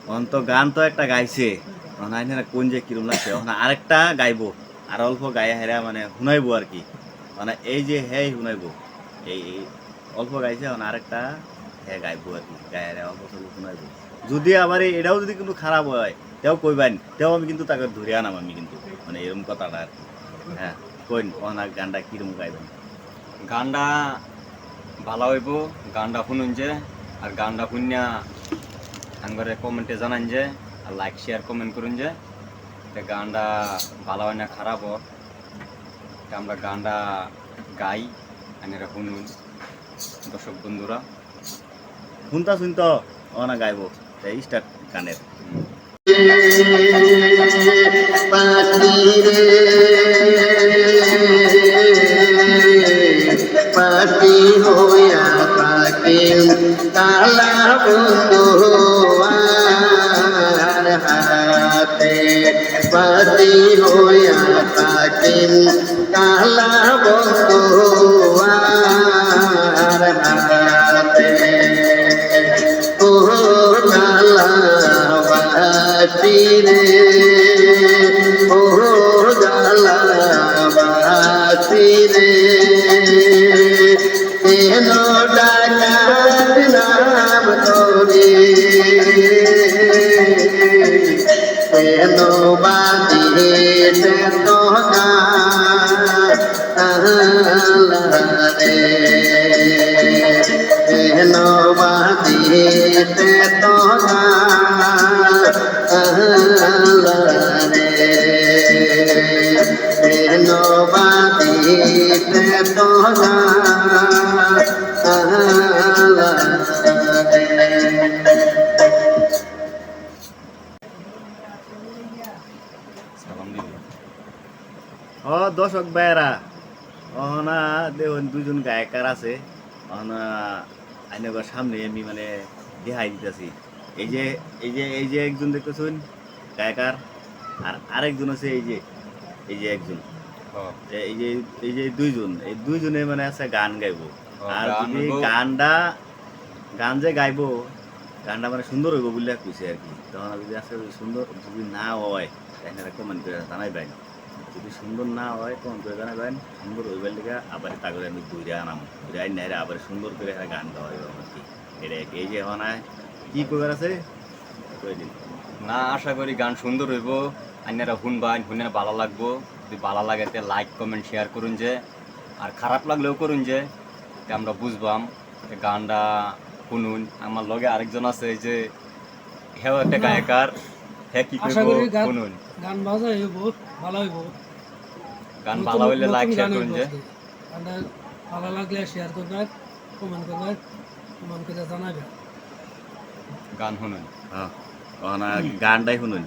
অন্ত গান তো একটা গাইছে না কোন যে কিরম লাগছে আরেকটা গাইবো আর অল্প গায়ে হেরা মানে শুনাইবো আর কি মানে এই যে হেই শুনাইবো এই অল্প গাইছে আরেকটা হ্যাঁ গাইবো আর কি গায়ে হেরা অল্প স্বল্প শুনাইবো যদি আবার এটাও যদি কিন্তু খারাপ হয় তেও কইবেন তেও আমি কিন্তু তাকে ধরে আনাম আমি কিন্তু মানে এরকম কথাটা আর কি হ্যাঁ কইন গানটা কিরম গাইবেন গানটা ভালো হইব গানটা শুনুন যে আর গানটা শুনিয়া আঙ্গরে কমেন্টে জানান যে আর লাইক শেয়ার কমেন্ট করুন যে গানটা ভালো হয় না খারাপ হোক আমরা গানটা গাই আনেরা শুনুন দর্শক বন্ধুরা শুনতা গাইবো স্টার্ট গানের পাতি হইয়া পাতি কালা বন্ধুয়ার হাতে পাতি হইয়া পাতি কালা বন্ধুয়ার হাতে ও কালা বাতি রে ও কালা বাতি রে এনো ডাকাত নাম তোরে এনো বাদিতে তো রে এনো বাদিতে তো রে এনো বাদিতে তো দর্শক ভাইয়েরা অহনা দেখুন দুজন গায়কার আছে অহনা আইনগর সামনে আমি মানে দেখাই দিতেছি এই যে একজন দেখতেছেন গায়কার আর আরেকজন আছে এই যে একজন এই যে দুইজনে মানে আছে গান গাইবো আর যদি গান যে গাইবো গানটা মানে সুন্দর হইব বলে কইছে আর কি তখন যদি আছে সুন্দর যদি না হয় তাহলে কমেন্ট করে জানাইবেন যদি সুন্দর না হয় কমেন্ট করে জানাবেন সুন্দর হইবার লিগে আবার তাগরে আমি দূরে আনাম দূরে আই নাই আবার সুন্দর করে গান গাওয়া হইব আর কি এটা এই যে এখন কি কইবার আছে কই দিন না আশা করি গান সুন্দর হইব আইনারা শুনবান শুনে ভালো লাগবো যদি ভালো লাগে তে লাইক কমেন্ট শেয়ার করুন যে আর খারাপ লাগলেও করুন যে আমরা বুঝবাম গানটা শুনুন আমার লগে আরেকজন আছে যে হেও একটা গায়কার হে কি কইব শুনুন গান বাজা হইব ভালো হইব গান ভালো হইলে লাইক শেয়ার করুন যে গানটা ভালো লাগলে শেয়ার করবেন কমেন্ট করবেন কমেন্ট করে জানাবেন গান শুনুন হ্যাঁ গানটাই শুনুন